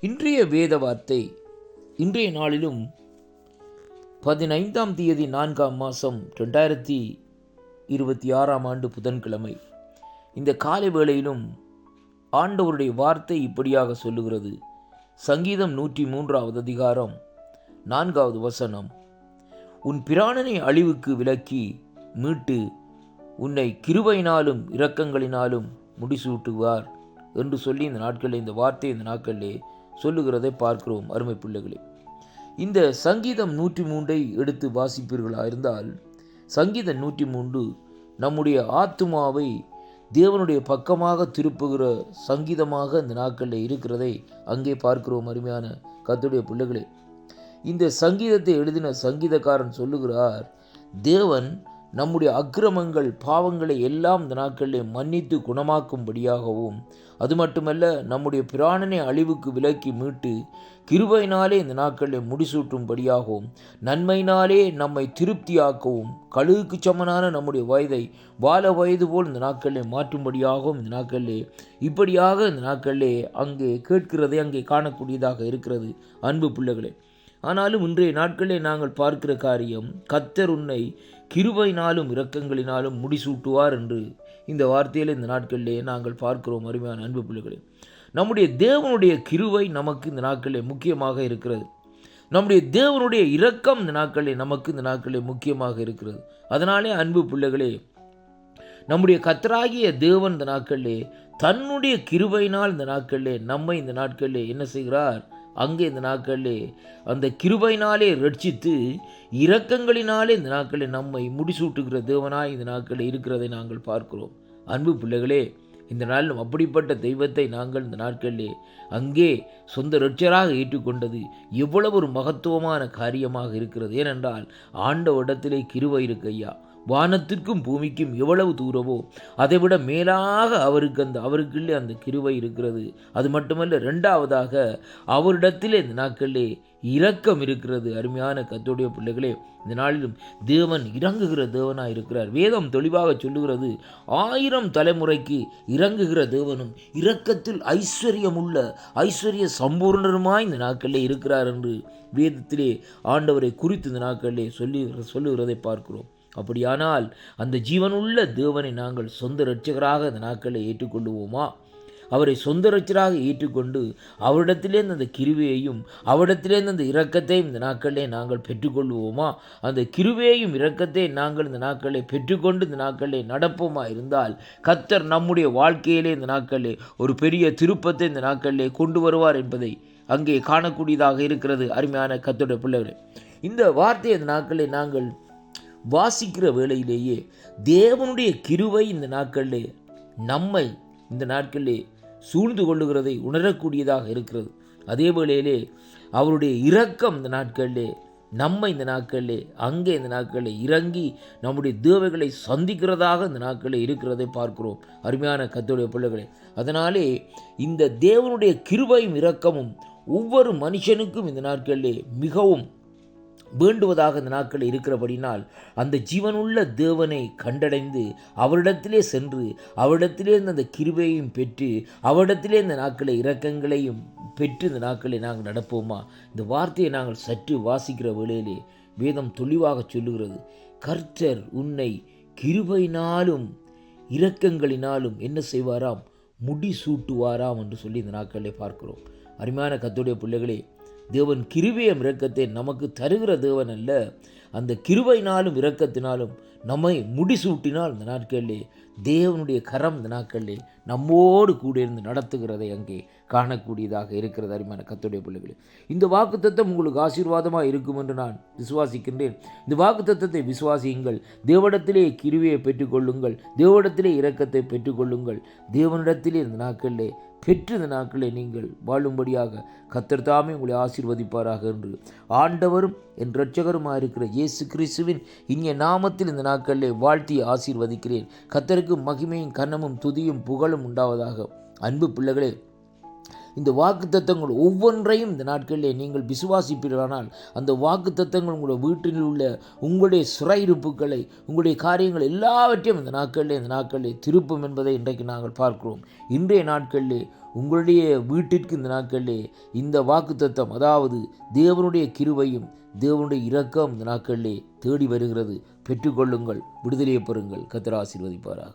இன்றைய வேத வார்த்தை இன்றைய நாளிலும் 15ஆம் தேதி 4ஆம் மாதம் 2026ஆம் ஆண்டு புதன்கிழமை இந்த காலை வேளையிலும் ஆண்டவருடைய வார்த்தை இப்படியாக சொல்லுகிறது. சங்கீதம் 103வது அதிகாரம் 4வது வசனம், உன் பிராணனை அழிவுக்கு விலக்கி மீட்டு உன்னை கிருபையினாலும் இரக்கங்களினாலும் முடிசூட்டுவார் என்று சொல்லி இந்த நாட்களில் இந்த வார்த்தை இந்த நாட்களிலே சொல்லுகிறதை பார்க்கிறோம். அருமை பிள்ளைகளே, இந்த சங்கீதம் 103 எடுத்து வாசிப்பீர்களாக இருந்தால், சங்கீதம் 103 நம்முடைய ஆத்துமாவை தேவனுடைய பக்கமாக திருப்புகிற சங்கீதமாக இந்த நாட்களில் இருக்கிறதை அங்கே பார்க்கிறோம். அருமையான கர்த்தருடைய பிள்ளைகளே, இந்த சங்கீதத்தை எழுதின சங்கீதக்காரன் சொல்லுகிறார், தேவன் நம்முடைய அக்கிரமங்கள் பாவங்களை எல்லாம் இந்த நாட்களிலே மன்னித்து குணமாக்கும்படியாகவும், அது மட்டுமல்ல நம்முடைய பிராணனை அழிவுக்கு விலக்கி மீட்டு கிருபையினாலே இந்த நாட்களிலே முடிசூட்டும்படியாகவும், நன்மையினாலே நம்மை திருப்தியாக்கவும், கழுகுக்கு சமனான நம்முடைய வயதை வாழ வயது போல் இந்த நாட்களிலே மாற்றும்படியாகவும் இந்த நாட்களிலே இப்படியாக இந்த நாட்களிலே அங்கே கேட்கிறதை அங்கே காணக்கூடியதாக இருக்கிறது. அன்பு பிள்ளைகளே, ஆனாலும் இன்றைய நாட்களிலே நாங்கள் பார்க்கிற காரியம், கர்த்தர் உன்னை கிருபையினாலும் இரக்கங்களினாலும் முடிசூட்டுவார் என்று இந்த வார்த்தையில் இந்த நாட்களிலே நாங்கள் பார்க்கிறோம். அருமையான அன்பு பிள்ளைகளே, நம்முடைய தேவனுடைய கிருபை நமக்கு இந்த நாட்களிலே முக்கியமாக இருக்கிறது. நம்முடைய தேவனுடைய இரக்கம் இந்த நாட்களிலே நமக்கு இந்த நாட்களிலே முக்கியமாக இருக்கிறது. அதனாலே அன்பு பிள்ளைகளே, நம்முடைய கர்த்தராகிய தேவன் இந்த நாட்களிலே தன்னுடைய கிருபையினால் இந்த நாட்களிலே நம்மை இந்த நாட்களிலே என்ன செய்கிறார், அங்கே இந்த நாட்களிலே அந்த கிருபையினாலே ரட்சித்து இரக்கங்களினாலே இந்த நாட்களில் நம்மை முடிசூட்டுகிற தேவனாய் இந்த நாட்களில் இருக்கிறதை நாங்கள் பார்க்கிறோம். அன்பு பிள்ளைகளே, இந்த நாளிலும் அப்படிப்பட்ட தெய்வத்தை நாங்கள் இந்த நாட்களிலே அங்கே சொந்த இரட்சராக ஏற்றுக்கொண்டது எவ்வளவு ஒரு மகத்துவமான காரியமாக இருக்கிறது. ஏனென்றால் ஆண்டவரிடத்திலே கிருபை இருக்கு ஐயா. வானத்திற்கும் பூமிக்கும் எவ்வளவு தூரமோ அதைவிட மேலாக அவருக்குள்ளே அந்த கிருபை இருக்கிறது. அது மட்டுமல்ல, இரண்டாவதாக அவரிடத்திலே இந்த நாட்களிலே இரக்கம் இருக்கிறது. அருமையான கர்த்தருடைய பிள்ளைகளே, இந்த நாளிலும் தேவன் இறங்குகிற தேவனாக இருக்கிறார். வேதம் தெளிவாக சொல்லுகிறது, 1000 தலைமுறைக்கு இறங்குகிற தேவனும் இரக்கத்தில் ஐஸ்வர்ய சம்பூர்ணருமாய் இந்த நாட்களிலே இருக்கிறார் என்று வேதத்திலே ஆண்டவரை குறித்து இந்த நாட்களிலே சொல்லுகிறதை பார்க்கிறோம். அப்படியானால் அந்த ஜீவனுள்ள தேவனை நாங்கள் சொந்த இரட்சகராக இந்த நாட்களை ஏற்றுக்கொள்ளுவோமா? அவரை சொந்த இரட்சகராக ஏற்றுக்கொண்டு அவரிடத்திலேருந்து அந்த கிருபையையும் அவரிடத்திலேருந்து அந்த இரக்கத்தையும் இந்த நாட்களிலே நாங்கள் பெற்றுக்கொள்வோமா? அந்த கிருபையையும் இரக்கத்தை நாங்கள் இந்த நாட்களை பெற்றுக்கொண்டு இந்த நாட்களிலே நடப்போமா இருந்தால், கர்த்தர் நம்முடைய வாழ்க்கையிலே இந்த நாட்களிலே ஒரு பெரிய திருப்பத்தை இந்த நாட்களிலே கொண்டு வருவார் என்பதை அங்கே காணக்கூடியதாக இருக்கிறது. அருமையான கர்த்தருடைய பிள்ளைகளே, இந்த வார்த்தையை இந்த நாட்களிலே நாங்கள் வாசிக்கிற வேளையிலேயே தேவனுடைய கிருபை இந்த நாட்களிலே நம்மை இந்த நாட்களிலே சூழ்ந்து கொள்ளுகிறதை உணரக்கூடியதாக இருக்கிறது. அதே வேளையிலே அவருடைய இரக்கம் இந்த நாட்களிலே நம்மை இந்த நாட்களிலே அங்கே இந்த நாட்களிலே இறங்கி நம்முடைய தேவைகளை சந்திக்கிறதாக இந்த நாட்களிலே இருக்கிறதை பார்க்கிறோம். அருமையான கர்த்தருடைய பிள்ளைகளே, அதனாலே இந்த தேவனுடைய கிருபையும் இரக்கமும் ஒவ்வொரு மனுஷனுக்கும் இந்த நாட்களிலே மிகவும் வேண்டுவதாக இந்த நாட்கள் இருக்கிறபடினால், அந்த ஜீவனுள்ள தேவனை கண்டடைந்து அவரிடத்திலே சென்று அவரிடத்திலே அந்த கிருபையையும் பெற்று அவரிடத்திலே இந்த நாட்களை இரக்கங்களையும் பெற்று இந்த நாட்களை நாங்கள் நடப்போமா? இந்த வார்த்தையை நாங்கள் சற்று வாசிக்கிற வேளையிலே வேதம் தெளிவாக சொல்லுகிறது, கர்த்தர் உன்னை கிருபையினாலும் இரக்கங்களினாலும் என்ன செய்வாராம், முடிசூட்டுவாராம் என்று சொல்லி இந்த நாட்களிலே பார்க்கிறோம். அருமையான கர்த்தருடைய பிள்ளைகளே, தேவன் கிருபையும் இரக்கத்தை நமக்கு தருகிற தேவன் அல்ல, அந்த கிருபையினாலும் இரக்கத்தினாலும் நம்மை முடிசூட்டினால் இந்த நாட்களிலே தேவனுடைய கரம் இந்த நாட்களிலே நம்மோடு கூட இருந்து நடத்துகிறதை அங்கே காணக்கூடியதாக இருக்கிறது. அருமையான கர்த்தருடைய பிள்ளைகளே, இந்த வாக்குத்தத்தம் உங்களுக்கு ஆசீர்வாதமாக இருக்கும் என்று நான் விசுவாசிக்கின்றேன். இந்த வாக்குத்தத்தத்தை விசுவாசியுங்கள். தேவனிடத்திலே கிருபையை பெற்றுக்கொள்ளுங்கள், தேவனிடத்திலே இரக்கத்தை பெற்றுக்கொள்ளுங்கள். தேவனிடத்திலே இந்த நாட்களிலே பெற்று இந்த நாட்களை நீங்கள் வாழும்படியாக கர்த்தர் தாமே உங்களை ஆசீர்வதிப்பாராக என்று ஆண்டவரும் என் இரட்சகருமாக இருக்கிற இயேசு கிறிஸ்துவின் இனிய நாமத்தில் இந்த நாட்களிலே வாழ்த்தி ஆசீர்வதிக்கிறேன். கர்த்தருக்கு மகிமையும் கனமும் துதியும் புகழும் உண்டாவதாக. அன்பு பிள்ளைகளே, இந்த வாக்குத்தத்தங்கள் ஒவ்வொன்றையும் இந்த நாட்களிலே நீங்கள் விசுவாசிப்பீர்களானால் அந்த வாக்குத்தத்தங்கள் உங்களுடைய வீட்டில் உள்ள உங்களுடைய சிறையிருப்புகளை, உங்களுடைய காரியங்கள் எல்லாவற்றையும் இந்த நாட்களிலே திருப்பும் என்பதை இன்றைக்கு நாங்கள் பார்க்கிறோம். இன்றைய நாட்களிலே உங்களுடைய வீட்டிற்கு இந்த நாட்களிலே இந்த வாக்குத்தத்தம், அதாவது தேவனுடைய கிருபையும் தேவனுடைய இரக்கம் இந்த நாட்களிலே தேடி வருகிறது. பெற்றுக்கொள்ளுங்கள், விடுதலையை பெறுங்கள். கர்த்தர் ஆசீர்வதிப்பாராக.